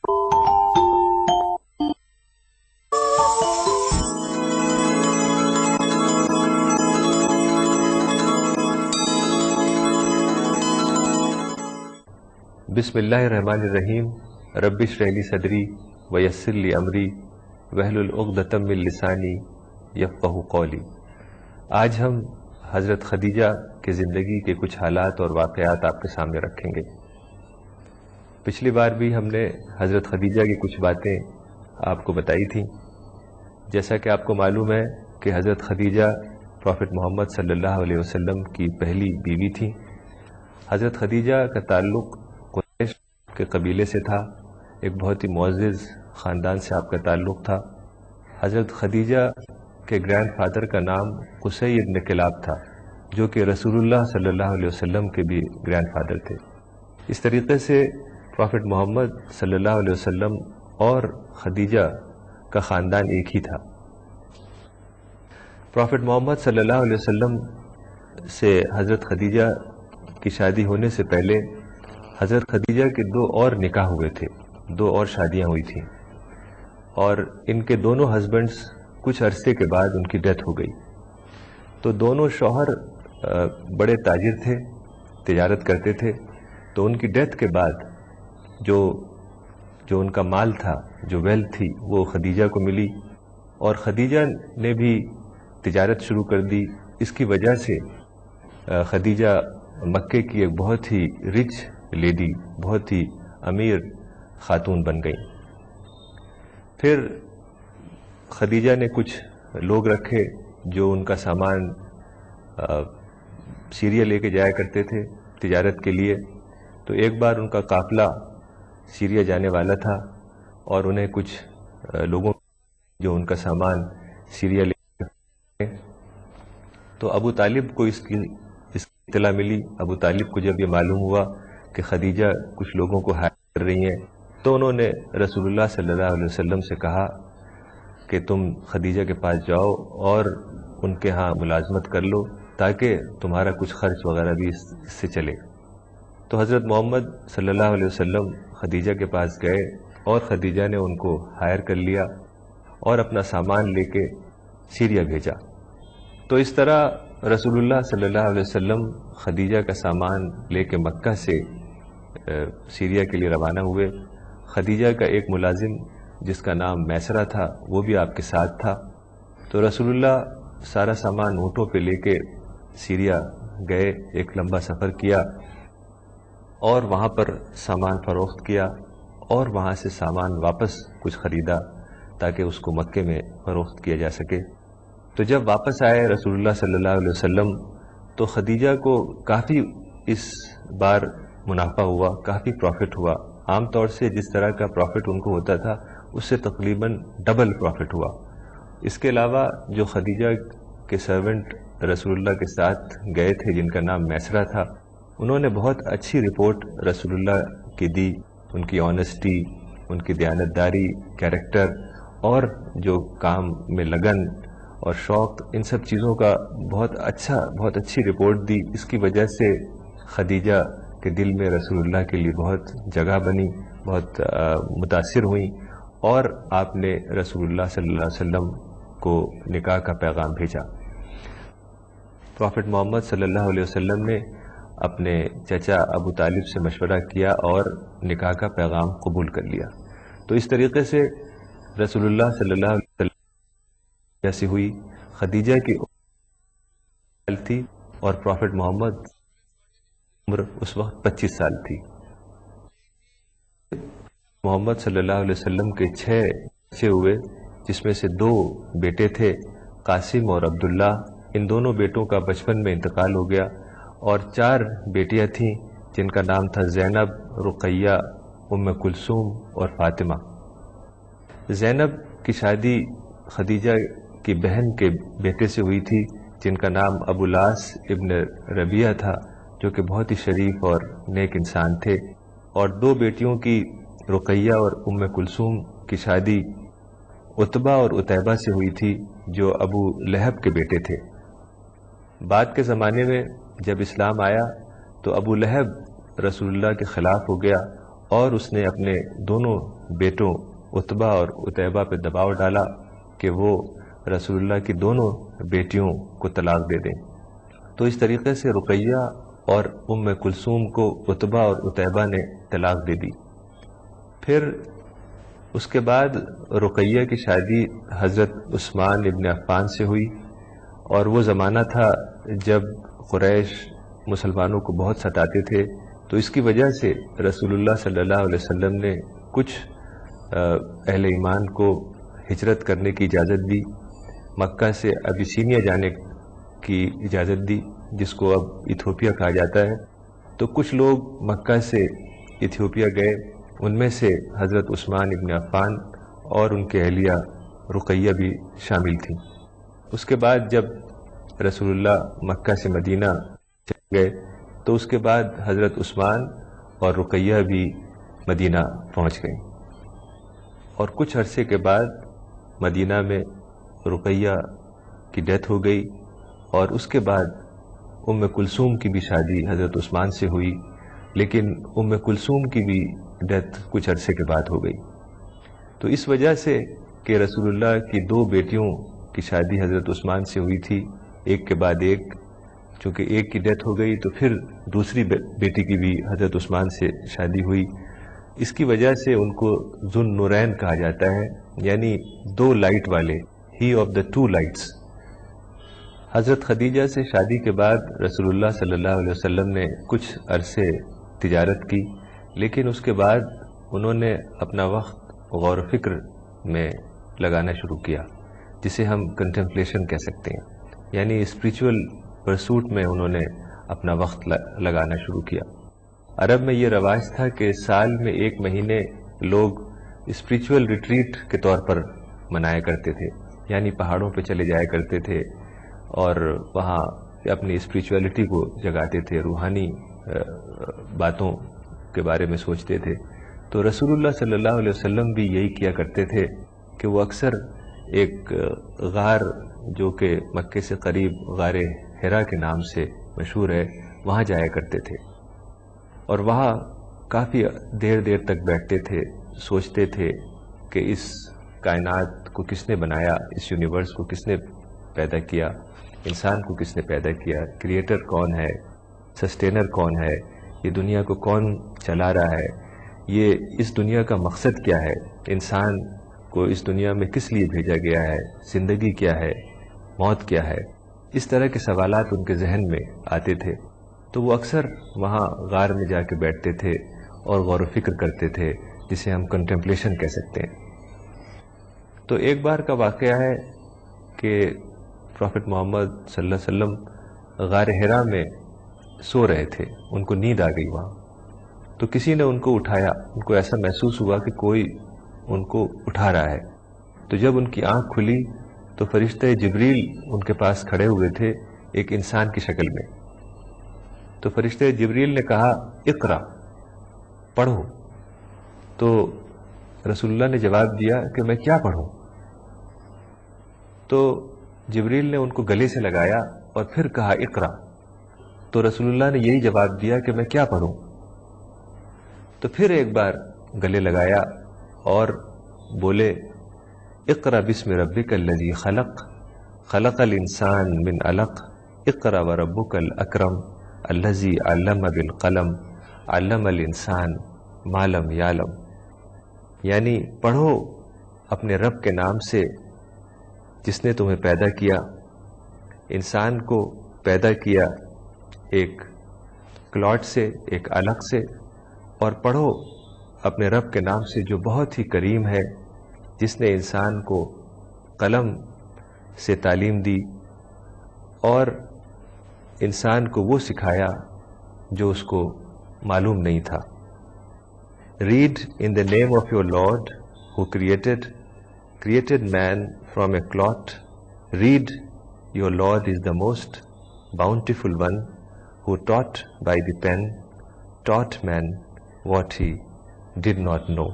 بسم اللہ الرحمن الرحیم. رب اشرح لی صدری ویسر لی امری واحلل عقدۃ من لسانی یفقہوا قولی. آج ہم حضرت خدیجہ کی زندگی کے کچھ حالات اور واقعات آپ کے سامنے رکھیں گے. پچھلی بار بھی ہم نے حضرت خدیجہ کی کچھ باتیں آپ کو بتائی تھیں. جیسا کہ آپ کو معلوم ہے کہ حضرت خدیجہ پروفٹ محمد صلی اللہ علیہ وسلم کی پہلی بیوی تھیں. حضرت خدیجہ کا تعلق قریش کے قبیلے سے تھا. ایک بہت ہی معزز خاندان سے آپ کا تعلق تھا. حضرت خدیجہ کے گرینڈ فادر کا نام قصی ابن کلاب تھا، جو کہ رسول اللہ صلی اللہ علیہ وسلم کے بھی گرینڈ فادر تھے. اس طریقے سے پروفٹ محمد صلی اللہ علیہ وسلم اور خدیجہ کا خاندان ایک ہی تھا. پروفٹ محمد صلی اللہ علیہ وسلم سے حضرت خدیجہ کی شادی ہونے سے پہلے حضرت خدیجہ کے 2 اور نکاح ہوئے تھے، 2 اور شادیاں ہوئی تھیں، اور ان کے دونوں ہسبینڈز کچھ عرصے کے بعد ان کی ڈیتھ ہو گئی. تو دونوں شوہر بڑے تاجر تھے، تجارت کرتے تھے. تو ان کی ڈیتھ کے بعد جو ان کا مال تھا، جو ویلتھ تھی، وہ خدیجہ کو ملی، اور خدیجہ نے بھی تجارت شروع کر دی. اس کی وجہ سے خدیجہ مکے کی ایک بہت ہی رچ لیڈی، بہت ہی امیر خاتون بن گئی. پھر خدیجہ نے کچھ لوگ رکھے جو ان کا سامان سیریا لے کے جایا کرتے تھے تجارت کے لیے. تو ایک بار ان کا قافلہ سیریا جانے والا تھا، اور انہیں کچھ لوگوں جو ان کا سامان سیریا لے گئے. تو ابو طالب کو اس کی اطلاع ملی. ابو طالب کو جب یہ معلوم ہوا کہ خدیجہ کچھ لوگوں کو ہائر کر رہی ہیں، تو انہوں نے رسول اللہ صلی اللہ علیہ وسلم سے کہا کہ تم خدیجہ کے پاس جاؤ اور ان کے ہاں ملازمت کر لو، تاکہ تمہارا کچھ خرچ وغیرہ بھی اس سے چلے. تو حضرت محمد صلی اللہ علیہ وسلم خدیجہ کے پاس گئے، اور خدیجہ نے ان کو ہائر کر لیا اور اپنا سامان لے کے سیریا بھیجا. تو اس طرح رسول اللہ صلی اللہ علیہ وسلم خدیجہ کا سامان لے کے مکہ سے سیریا کے لیے روانہ ہوئے. خدیجہ کا ایک ملازم جس کا نام میسرہ تھا، وہ بھی آپ کے ساتھ تھا. تو رسول اللہ سارا سامان اونٹوں پہ لے کے سیریا گئے. ایک لمبا سفر کیا اور وہاں پر سامان فروخت کیا، اور وہاں سے سامان واپس کچھ خریدا تاکہ اس کو مکے میں فروخت کیا جا سکے. تو جب واپس آئے رسول اللہ صلی اللہ علیہ وسلم، تو خدیجہ کو کافی اس بار منافع ہوا، کافی پروفٹ ہوا. عام طور سے جس طرح کا پروفٹ ان کو ہوتا تھا، اس سے تقریباً ڈبل پروفٹ ہوا. اس کے علاوہ جو خدیجہ کے سرونٹ رسول اللہ کے ساتھ گئے تھے، جن کا نام میسرہ تھا، انہوں نے بہت اچھی رپورٹ رسول اللہ کی دی. ان کی آنیسٹی، ان کی دیانتداری، کیریکٹر، اور جو کام میں لگن اور شوق، ان سب چیزوں کا بہت اچھی رپورٹ دی. اس کی وجہ سے خدیجہ کے دل میں رسول اللہ کے لیے بہت جگہ بنی، بہت متاثر ہوئیں، اور آپ نے رسول اللہ صلی اللہ علیہ وسلم کو نکاح کا پیغام بھیجا. پروفٹ محمد صلی اللہ علیہ وسلم نے اپنے چچا ابو طالب سے مشورہ کیا اور نکاح کا پیغام قبول کر لیا. تو اس طریقے سے رسول اللہ صلی اللہ علیہ وسلم جیسی ہوئی. خدیجہ کی عمر تھی اور پروفٹ محمد عمر اس وقت 25 سال تھی. محمد صلی اللہ علیہ وسلم کے 6 بچے ہوئے، جس میں سے 2 بیٹے تھے، قاسم اور عبداللہ. ان دونوں بیٹوں کا بچپن میں انتقال ہو گیا، اور 4 بیٹیاں تھیں جن کا نام تھا زینب، رقیہ، ام کلثوم اور فاطمہ. زینب کی شادی خدیجہ کی بہن کے بیٹے سے ہوئی تھی، جن کا نام ابو العاص ابن ربیعہ تھا، جو کہ بہت ہی شریف اور نیک انسان تھے. اور 2 بیٹیوں کی رقیہ اور ام کلثوم کی شادی عتبہ اور عتیبہ سے ہوئی تھی، جو ابو لہب کے بیٹے تھے. بعد کے زمانے میں جب اسلام آیا تو ابو لہب رسول اللہ کے خلاف ہو گیا اور اس نے اپنے دونوں بیٹوں عتبہ اور عتیبہ پہ دباؤ ڈالا کہ وہ رسول اللہ کی دونوں بیٹیوں کو طلاق دے دیں. تو اس طریقے سے رقیہ اور ام کلثوم کو عتبہ اور عتیبہ نے طلاق دے دی. پھر اس کے بعد رقیہ کی شادی حضرت عثمان ابن عفان سے ہوئی، اور وہ زمانہ تھا جب قریش مسلمانوں کو بہت ستاتے تھے. تو اس کی وجہ سے رسول اللہ صلی اللہ علیہ وسلم نے کچھ اہل ایمان کو ہجرت کرنے کی اجازت دی، مکہ سے ابیسینیا جانے کی اجازت دی، جس کو اب ایتھوپیا کہا جاتا ہے. تو کچھ لوگ مکہ سے ایتھوپیا گئے، ان میں سے حضرت عثمان ابن عفان اور ان کے اہلیہ رقیہ بھی شامل تھیں. اس کے بعد جب رسول اللہ مکہ سے مدینہ چلے گئے تو اس کے بعد حضرت عثمان اور رقیہ بھی مدینہ پہنچ گئیں، اور کچھ عرصے کے بعد مدینہ میں رقیہ کی ڈیتھ ہو گئی، اور اس کے بعد ام کلثوم کی بھی شادی حضرت عثمان سے ہوئی، لیکن ام کلثوم کی بھی ڈیتھ کچھ عرصے کے بعد ہو گئی. تو اس وجہ سے کہ رسول اللہ کی دو بیٹیوں کی شادی حضرت عثمان سے ہوئی تھی، ایک کے بعد ایک، چونکہ ایک کی ڈیتھ ہو گئی تو پھر دوسری بیٹی کی بھی حضرت عثمان سے شادی ہوئی. اس کی وجہ سے ان کو ذو النورین کہا جاتا ہے، یعنی دو لائٹ والے، ہی آف دا ٹو لائٹس. حضرت خدیجہ سے شادی کے بعد رسول اللہ صلی اللہ علیہ وسلم نے کچھ عرصے تجارت کی، لیکن اس کے بعد انہوں نے اپنا وقت غور و فکر میں لگانا شروع کیا، جسے ہم کنٹمپلیشن کہہ سکتے ہیں، یعنی اسپریچول پرسوٹ میں انہوں نے اپنا وقت لگانا شروع کیا. عرب میں یہ رواج تھا کہ سال میں 1 مہینے لوگ اسپریچول ریٹریٹ کے طور پر منایا کرتے تھے، یعنی پہاڑوں پہ چلے جایا کرتے تھے اور وہاں اپنی اسپریچولیٹی کو جگاتے تھے، روحانی باتوں کے بارے میں سوچتے تھے. تو رسول اللہ صلی اللہ علیہ وسلم بھی یہی کیا کرتے تھے کہ وہ اکثر ایک غار جو کہ مکے سے قریب غار حرا کے نام سے مشہور ہے، وہاں جایا کرتے تھے، اور وہاں کافی دیر تک بیٹھتے تھے، سوچتے تھے کہ اس کائنات کو کس نے بنایا، اس یونیورس کو کس نے پیدا کیا، انسان کو کس نے پیدا کیا، کریٹر کون ہے، سسٹینر کون ہے، یہ دنیا کو کون چلا رہا ہے، یہ اس دنیا کا مقصد کیا ہے، انسان کو اس دنیا میں کس لیے بھیجا گیا ہے، زندگی کیا ہے، موت کیا ہے. اس طرح کے سوالات ان کے ذہن میں آتے تھے. تو وہ اکثر وہاں غار میں جا کے بیٹھتے تھے اور غور و فکر کرتے تھے، جسے ہم کنٹمپلیشن کہہ سکتے ہیں. تو ایک بار کا واقعہ ہے کہ پروفٹ محمد صلی اللہ علیہ وسلم غار حرا میں سو رہے تھے، ان کو نیند آ گئی وہاں. تو کسی نے ان کو اٹھایا، ان کو ایسا محسوس ہوا کہ کوئی ان کو اٹھا رہا ہے. تو جب ان کی آنکھ کھلی تو فرشتہ جبریل ان کے پاس کھڑے ہوئے تھے ایک انسان کی شکل میں. تو فرشتہ جبریل نے کہا اقرا، پڑھو. تو رسول اللہ نے جواب دیا کہ میں کیا پڑھوں؟ تو جبریل نے ان کو گلے سے لگایا اور پھر کہا اقرا. تو رسول اللہ نے یہی جواب دیا کہ میں کیا پڑھوں؟ تو پھر ایک بار گلے لگایا اور بولے اقرا بسم ربک الذی خلق خلق الانسان من علق اقرا وربک الاکرم الذی علم بالقلم علم الانسان ما لم یعلم. یعنی پڑھو اپنے رب کے نام سے جس نے تمہیں پیدا کیا. انسان کو پیدا کیا ایک کلاٹ سے، ایک علق سے، اور پڑھو اپنے رب کے نام سے جو بہت ہی کریم ہے، جس نے انسان کو قلم سے تعلیم دی اور انسان کو وہ سکھایا جو اس کو معلوم نہیں تھا. Read in the name of your Lord who created man from a clot. Read, your Lord is the most bountiful one who taught by the pen, taught man what he did not know.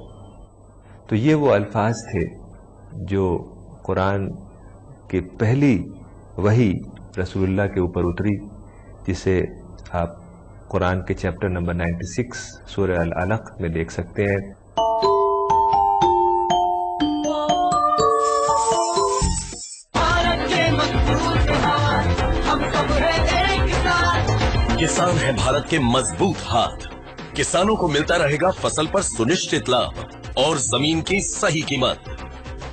تو یہ وہ الفاظ تھے جو قرآن کی پہلی وحی رسول اللہ کے اوپر اتری، جسے آپ قرآن کے چیپٹر نمبر 96 سورہ العلق میں دیکھ سکتے ہیں۔ کسان ہے بھارت کے مضبوط ہاتھ، کسانوں کو ملتا رہے گا فصل پر سنشچت لابھ اور زمین کی صحیح قیمت۔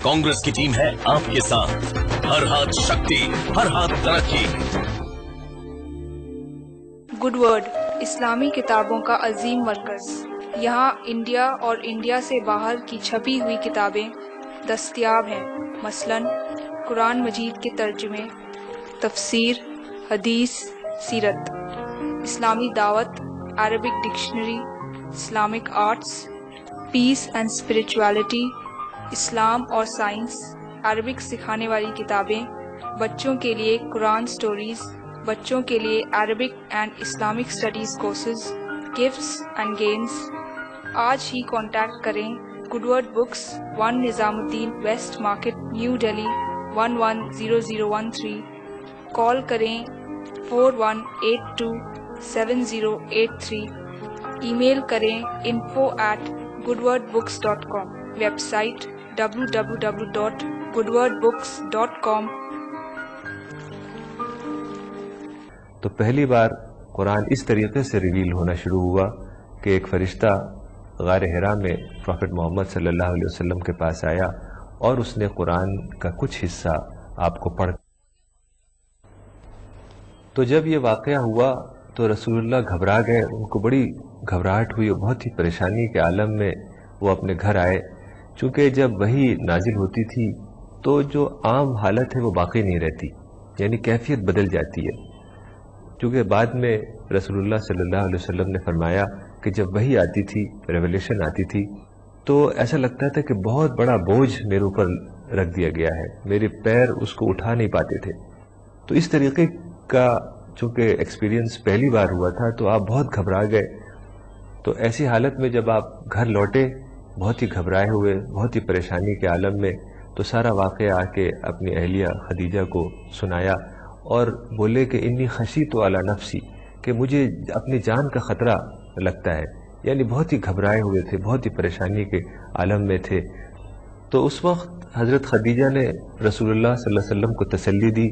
کانگریس کی ٹیم ہے آپ کے ساتھ، ہر ہاتھ شکتی، ہر ہاتھ ترقی۔ گڈ ورڈ اسلامی کتابوں کا عظیم مرکز، یہاں انڈیا اور انڈیا سے باہر کی چھپی ہوئی کتابیں دستیاب ہیں، مثلاً قرآن مجید کے ترجمے، تفسیر، حدیث، سیرت، اسلامی دعوت، Arabic dictionary, Islamic arts, peace and spirituality, اسلام اور سائنس، عربک سکھانے والی کتابیں، بچوں کے لیے قرآن سٹوریز، بچوں کے لیے Arabic and Islamic studies courses, gifts and games. آج ہی کانٹیکٹ کریں Good Word Books, 1 Nizamuddin west market, new Delhi 110013۔ Call کریں 41827083۔ ای میل کریں info@goodwordbooks.com۔ Website www.goodwordbooks.com۔ تو پہلی بار قرآن اس طریقے سے ریویل ہونا شروع ہوا کہ ایک فرشتہ غار حرا میں پروفٹ محمد صلی اللہ علیہ وسلم کے پاس آیا اور اس نے قرآن کا کچھ حصہ آپ کو پڑھ۔ تو جب یہ واقعہ ہوا تو رسول اللہ گھبرا گئے، ان کو بڑی گھبراہٹ ہوئی اور بہت ہی پریشانی کے عالم میں وہ اپنے گھر آئے، چونکہ جب وحی نازل ہوتی تھی تو جو عام حالت ہے وہ باقی نہیں رہتی، یعنی کیفیت بدل جاتی ہے۔ چونکہ بعد میں رسول اللہ صلی اللہ علیہ وسلم نے فرمایا کہ جب وحی آتی تھی، ریولیشن آتی تھی، تو ایسا لگتا تھا کہ بہت بڑا بوجھ میرے اوپر رکھ دیا گیا ہے، میرے پیر اس کو اٹھا نہیں پاتے تھے۔ تو اس طریقے کا چونکہ ایکسپیرینس پہلی بار ہوا تھا تو آپ بہت گھبرا گئے۔ تو ایسی حالت میں جب آپ گھر لوٹے بہت ہی گھبرائے ہوئے، بہت ہی پریشانی کے عالم میں، تو سارا واقعہ آ کے اپنی اہلیہ خدیجہ کو سنایا اور بولے کہ انی خشیت علی نفسی، کہ مجھے اپنی جان کا خطرہ لگتا ہے، یعنی بہت ہی گھبرائے ہوئے تھے، بہت ہی پریشانی کے عالم میں تھے۔ تو اس وقت حضرت خدیجہ نے رسول اللہ صلی اللہ علیہ وسلم کو تسلی دی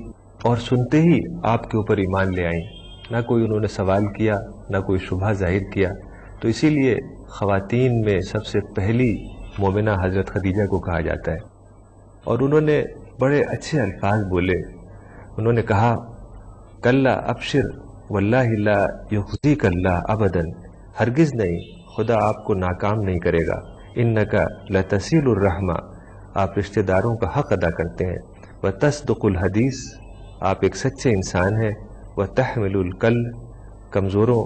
اور سنتے ہی آپ کے اوپر ایمان لے آئیں، نہ کوئی انہوں نے سوال کیا، نہ کوئی شبہ ظاہر کیا۔ تو اسی لیے خواتین میں سب سے پہلی مومنہ حضرت خدیجہ کو کہا جاتا ہے، اور انہوں نے بڑے اچھے الفاظ بولے۔ انہوں نے کہا کلا ابشر واللہ لا یخزیک اللہ ابدا، ہرگز نہیں، خدا آپ کو ناکام نہیں کرے گا۔ انکا لتصیل الرحمہ، آپ رشتہ داروں کا حق ادا کرتے ہیں۔ وتصدق الحدیث، آپ ایک سچے انسان ہیں۔ وتحمل الکل، کمزوروں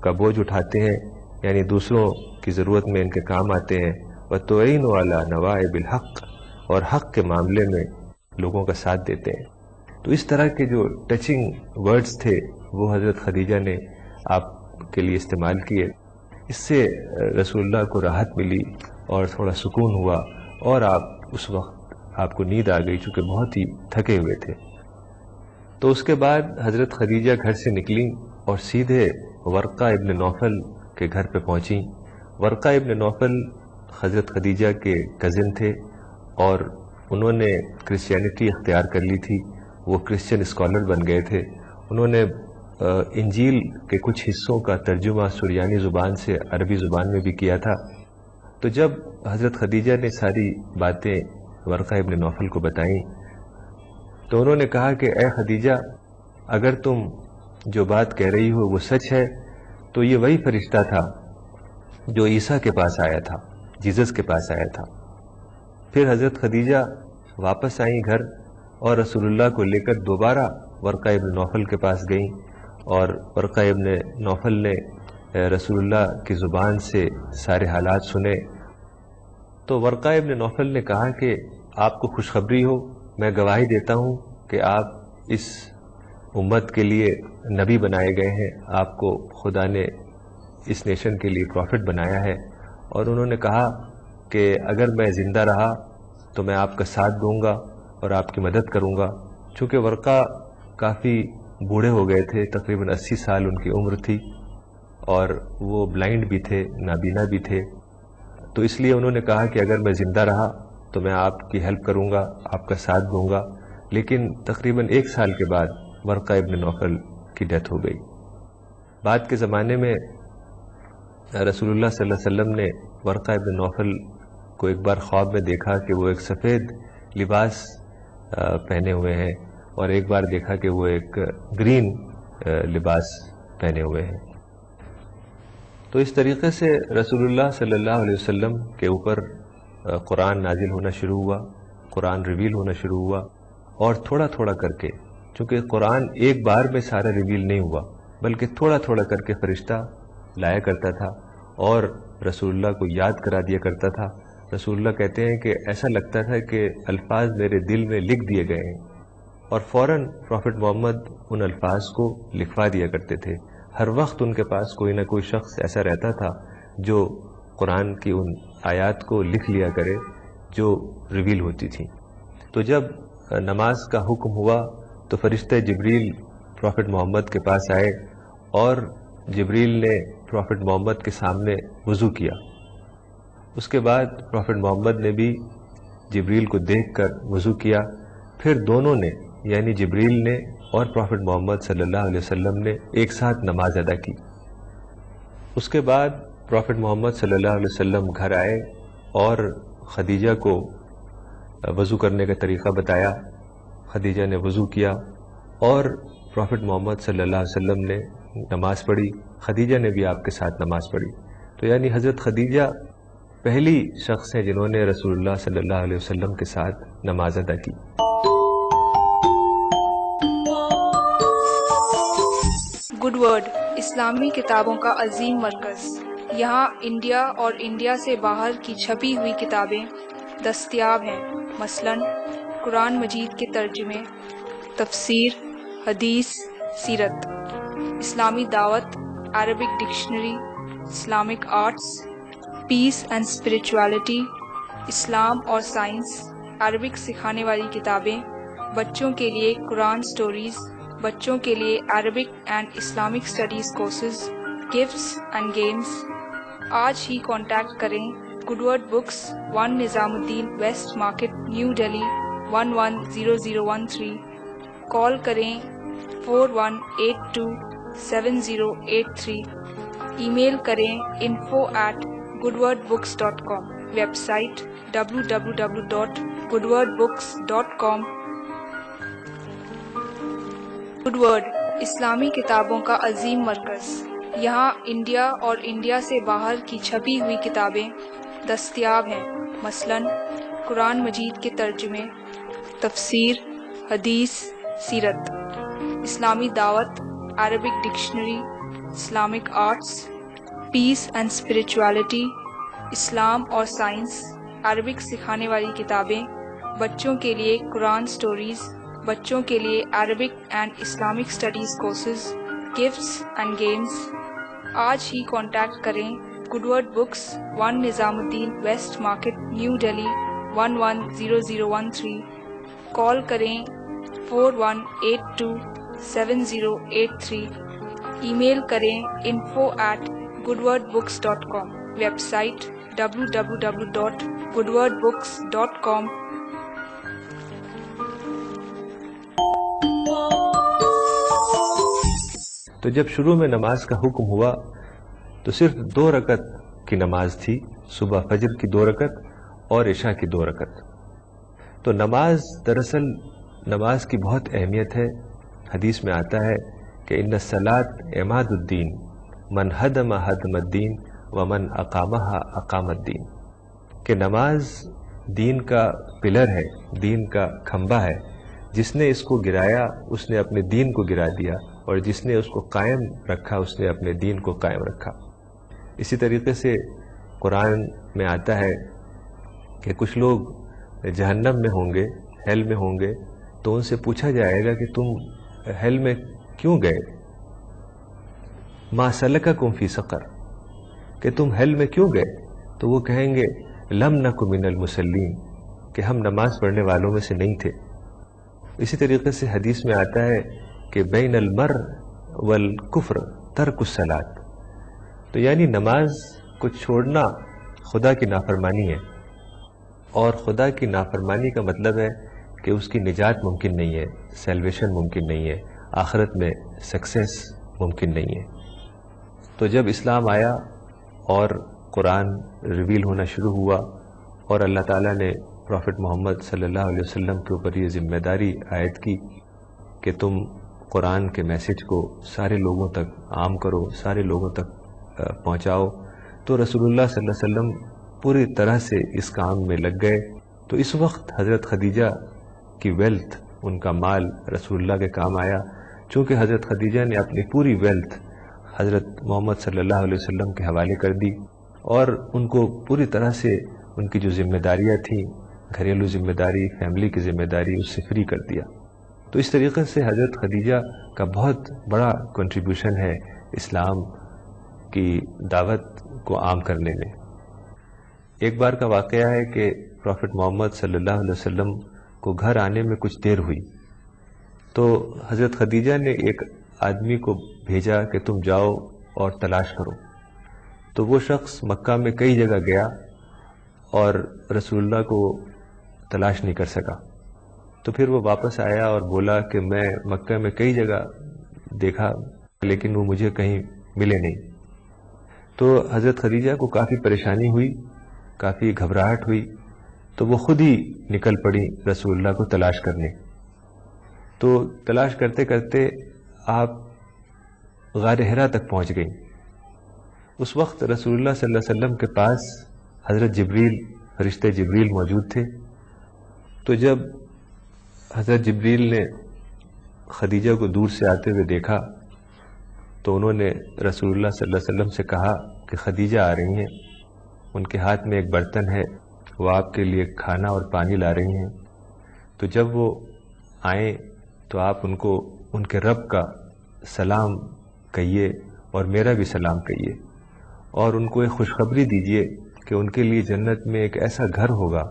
کا بوجھ اٹھاتے ہیں، یعنی دوسروں کی ضرورت میں ان کے کام آتے ہیں۔ وتعین علی نوائب الحق، اور حق کے معاملے میں لوگوں کا ساتھ دیتے ہیں۔ تو اس طرح کے جو ٹچنگ ورڈز تھے وہ حضرت خدیجہ نے آپ کے لیے استعمال کیے۔ اس سے رسول اللہ کو راحت ملی اور تھوڑا سکون ہوا، اور آپ اس وقت آپ کو نیند آ گئی چونکہ بہت ہی تھکے ہوئے تھے۔ تو اس کے بعد حضرت خدیجہ گھر سے نکلیں اور سیدھے ورقہ ابن نوفل کے گھر پہ پہنچیں۔ ورقہ ابن نوفل حضرت خدیجہ کے کزن تھے اور انہوں نے کرسچینٹی اختیار کر لی تھی، وہ کرسچن اسکالر بن گئے تھے۔ انہوں نے انجیل کے کچھ حصوں کا ترجمہ سریانی زبان سے عربی زبان میں بھی کیا تھا۔ تو جب حضرت خدیجہ نے ساری باتیں ورقہ ابن نوفل کو بتائیں تو انہوں نے کہا کہ اے خدیجہ، اگر تم جو بات کہہ رہی ہو وہ سچ ہے تو یہ وہی فرشتہ تھا جو عیسیٰ کے پاس آیا تھا، جیزس کے پاس آیا تھا۔ پھر حضرت خدیجہ واپس آئیں گھر اور رسول اللہ کو لے کر دوبارہ ورقہ ابن نوفل کے پاس گئیں، اور ورقہ ابن نوفل نے رسول اللہ کی زبان سے سارے حالات سنے۔ تو ورقہ ابن نوفل نے کہا کہ آپ کو خوشخبری ہو، میں گواہی دیتا ہوں کہ آپ اس امت کے لیے نبی بنائے گئے ہیں، آپ کو خدا نے اس نیشن کے لیے پروفٹ بنایا ہے۔ اور انہوں نے کہا کہ اگر میں زندہ رہا تو میں آپ کا ساتھ دوں گا اور آپ کی مدد کروں گا۔ چونکہ ورقہ کافی بوڑھے ہو گئے تھے، تقریباً 80 سال ان کی عمر تھی، اور وہ بلائنڈ بھی تھے، نابینا بھی تھے. تو اس لیے انہوں نے کہا کہ اگر میں زندہ رہا تو میں آپ کی ہیلپ کروں گا، آپ کا ساتھ دوں گا. لیکن تقریباً 1 سال کے بعد ورقہ ابن نوفل کی ڈیتھ ہو گئی. بعد کے زمانے میں رسول اللہ صلی اللہ علیہ وسلم نے ورقہ ابن نوفل کو ایک بار خواب میں دیکھا کہ وہ ایک سفید لباس پہنے ہوئے ہیں، اور ایک بار دیکھا کہ وہ ایک گرین لباس پہنے ہوئے ہیں. تو اس طریقے سے رسول اللہ صلی اللہ علیہ وسلم کے اوپر قرآن نازل ہونا شروع ہوا، قرآن ریویل ہونا شروع ہوا. اور تھوڑا تھوڑا کر کے، چونکہ قرآن ایک بار میں سارا ریویل نہیں ہوا بلکہ تھوڑا تھوڑا کر کے فرشتہ لایا کرتا تھا اور رسول اللہ کو یاد کرا دیا کرتا تھا. رسول اللہ کہتے ہیں کہ ایسا لگتا تھا کہ الفاظ میرے دل میں لکھ دیے گئے ہیں، اور فوراً پروفٹ محمد ان الفاظ کو لکھوا دیا کرتے تھے. ہر وقت ان کے پاس کوئی نہ کوئی شخص ایسا رہتا تھا جو قرآن کی ان آیات کو لکھ لیا کرے جو ریویل ہوتی تھیں. تو جب نماز کا حکم ہوا تو فرشتہ جبریل پروفٹ محمد کے پاس آئے، اور جبریل نے پروفٹ محمد کے سامنے وضو کیا. اس کے بعد پروفٹ محمد نے بھی جبریل کو دیکھ کر وضو کیا. پھر دونوں نے، یعنی جبریل نے اور پروفٹ محمد صلی اللہ علیہ وسلم نے ایک ساتھ نماز ادا کی. اس کے بعد پروفٹ محمد صلی اللہ علیہ وسلم گھر آئے اور خدیجہ کو وضو کرنے کا طریقہ بتایا. خدیجہ نے وضو کیا اور پروفٹ محمد صلی اللہ علیہ وسلم نے نماز پڑھی. خدیجہ نے بھی آپ کے ساتھ نماز پڑھی. تو یعنی حضرت خدیجہ پہلی شخص ہیں جنہوں نے رسول اللہ صلی اللہ علیہ وسلم کے ساتھ نماز ادا کی. گڈ ورڈ اسلامی کتابوں کا عظیم مرکز. یہاں انڈیا اور انڈیا سے باہر کی چھپی ہوئی کتابیں دستیاب ہیں، مثلاً قرآن مجید کے ترجمے، تفسیر، حدیث، سیرت، اسلامی دعوت، Arabic dictionary, Islamic arts, peace and spirituality, اسلام اور سائنس، عربک سکھانے والی کتابیں، بچوں کے لیے قرآن سٹوریز، بچوں کے لیے Arabic and Islamic studies courses, gifts and games. آج ہی کانٹیکٹ کریں Good Word Books, 1 Nizamuddin west market, new Delhi 110013. Call کریں 41827083. ای میل کریں info@goodwordbooks.com. Website www.goodwordbooks.com. Good word اسلامی کتابوں کا عظیم مرکز. یہاں انڈیا اور انڈیا سے باہر کی چھپی ہوئی کتابیں دستیاب ہیں، مثلاً قرآن مجید کے ترجمے، تفسیر، حدیث، سیرت، اسلامی دعوت، Arabic dictionary, Islamic arts, peace and spirituality, اسلام اور سائنس، عربک سکھانے والی کتابیں، بچوں کے لیے قرآن سٹوریز، بچوں کے لیے Arabic and Islamic studies courses, gifts and games. آج ہی کانٹیکٹ کریں Good Word Books, 1 Nizamuddin west market, new Delhi 110013. Call کریں 41827083. ای میل کریں info@goodwordbooks.com. Website www.goodwordbooks.com. تو جب شروع میں نماز کا حکم ہوا تو صرف 2 رکعت کی نماز تھی، صبح فجر کی 2 رکعت اور عشاء کی 2 رکعت. تو نماز، دراصل نماز کی بہت اہمیت ہے. حدیث میں آتا ہے کہ ان الصلاۃ عماد الدین، من ہدم ہدم الدین ومن اقامہا اقام الدین. کہ نماز دین کا پلر ہے، دین کا کھمبا ہے. جس نے اس کو گرایا اس نے اپنے دین کو گرا دیا، اور جس نے اس کو قائم رکھا اس نے اپنے دین کو قائم رکھا. اسی طریقے سے قرآن میں آتا ہے کہ کچھ لوگ جہنم میں ہوں گے، ہیل میں ہوں گے، تو ان سے پوچھا جائے گا کہ تم ہیل میں کیوں گئے؟ ما سلککم فی سقر، کہ تم ہیل میں کیوں گئے؟ تو وہ کہیں گے لم نک من المصلین، کہ ہم نماز پڑھنے والوں میں سے نہیں تھے. اسی طریقے سے حدیث میں آتا ہے کہ بین المرء والکفر ترک الصلاۃ، تو یعنی نماز کو چھوڑنا خدا کی نافرمانی ہے، اور خدا کی نافرمانی کا مطلب ہے کہ اس کی نجات ممکن نہیں ہے، سیلویشن ممکن نہیں ہے، آخرت میں سکسیس ممکن نہیں ہے۔ تو جب اسلام آیا اور قرآن ریویل ہونا شروع ہوا اور اللہ تعالیٰ نے پروفٹ محمد صلی اللہ علیہ وسلم کے اوپر یہ ذمہ داری عائد کی کہ تم قرآن کے میسج کو سارے لوگوں تک عام کرو، سارے لوگوں تک پہنچاؤ، تو رسول اللہ صلی اللہ علیہ وسلم پوری طرح سے اس کام میں لگ گئے۔ تو اس وقت حضرت خدیجہ کی ویلتھ، ان کا مال رسول اللہ کے کام آیا، چونکہ حضرت خدیجہ نے اپنی پوری ویلتھ حضرت محمد صلی اللہ علیہ وسلم کے حوالے کر دی، اور ان کو پوری طرح سے ان کی جو ذمہ داریاں تھیں، گھریلو ذمہ داری، فیملی کی ذمہ داری، اس سے فری کر دیا۔ تو اس طریقے سے حضرت خدیجہ کا بہت بڑا کنٹریبیوشن ہے اسلام کی دعوت کو عام کرنے میں۔ ایک بار کا واقعہ ہے کہ پروفٹ محمد صلی اللہ علیہ وسلم کو گھر آنے میں کچھ دیر ہوئی، تو حضرت خدیجہ نے ایک آدمی کو بھیجا کہ تم جاؤ اور تلاش کرو۔ تو وہ شخص مکہ میں کئی جگہ گیا اور رسول اللہ کو تلاش نہیں کر سکا۔ تو پھر وہ واپس آیا اور بولا کہ میں مکہ میں کئی جگہ دیکھا لیکن وہ مجھے کہیں ملے نہیں۔ تو حضرت خدیجہ کو کافی پریشانی ہوئی، کافی گھبراہٹ ہوئی، تو وہ خود ہی نکل پڑی رسول اللہ کو تلاش کرنے۔ تو تلاش کرتے کرتے آپ غار حرا تک پہنچ گئیں۔ اس وقت رسول اللہ صلی اللہ علیہ وسلم کے پاس حضرت جبریل، فرشتہ جبریل موجود تھے۔ تو جب حضرت جبریل نے خدیجہ کو دور سے آتے ہوئے دیکھا تو انہوں نے رسول اللہ صلی اللہ علیہ وسلم سے کہا کہ خدیجہ آ رہی ہیں، ان کے ہاتھ میں ایک برتن ہے، وہ آپ کے لیے کھانا اور پانی لا رہی ہیں۔ تو جب وہ آئیں تو آپ ان کو ان کے رب کا سلام کہیے اور میرا بھی سلام کہیے، اور ان کو ایک خوشخبری دیجیے کہ ان کے لیے جنت میں ایک ایسا گھر ہوگا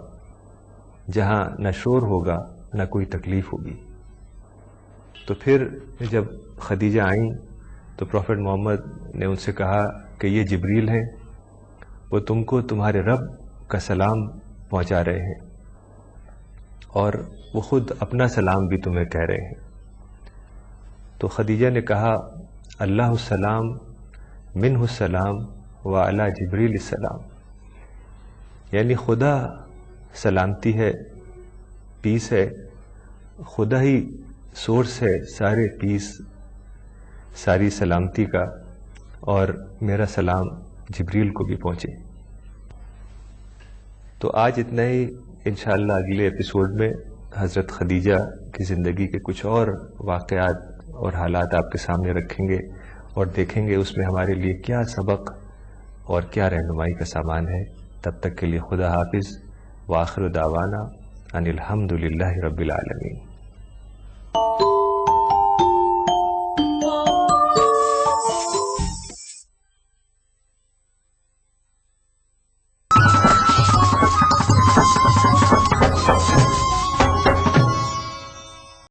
جہاں نہ شور ہوگا نہ کوئی تکلیف ہوگی۔ تو پھر جب خدیجہ آئیں تو پروفٹ محمد نے ان سے کہا کہ یہ جبریل ہے، وہ تم کو تمہارے رب کا سلام پہنچا رہے ہیں، اور وہ خود اپنا سلام بھی تمہیں کہہ رہے ہیں۔ تو خدیجہ نے کہا اللہ السلام منہ السلام وعلی جبریل السلام، یعنی خدا سلامتی ہے، پیس ہے، خدا ہی سورس ہے سارے پیس، ساری سلامتی کا، اور میرا سلام جبریل کو بھی پہنچے۔ تو آج اتنا ہی، انشاءاللہ اگلے ایپیسوڈ میں حضرت خدیجہ کی زندگی کے کچھ اور واقعات اور حالات آپ کے سامنے رکھیں گے اور دیکھیں گے اس میں ہمارے لیے کیا سبق اور کیا رہنمائی کا سامان ہے۔ تب تک کے لیے خدا حافظ، وآخر دعوانا ان الحمد للہ رب العالمین۔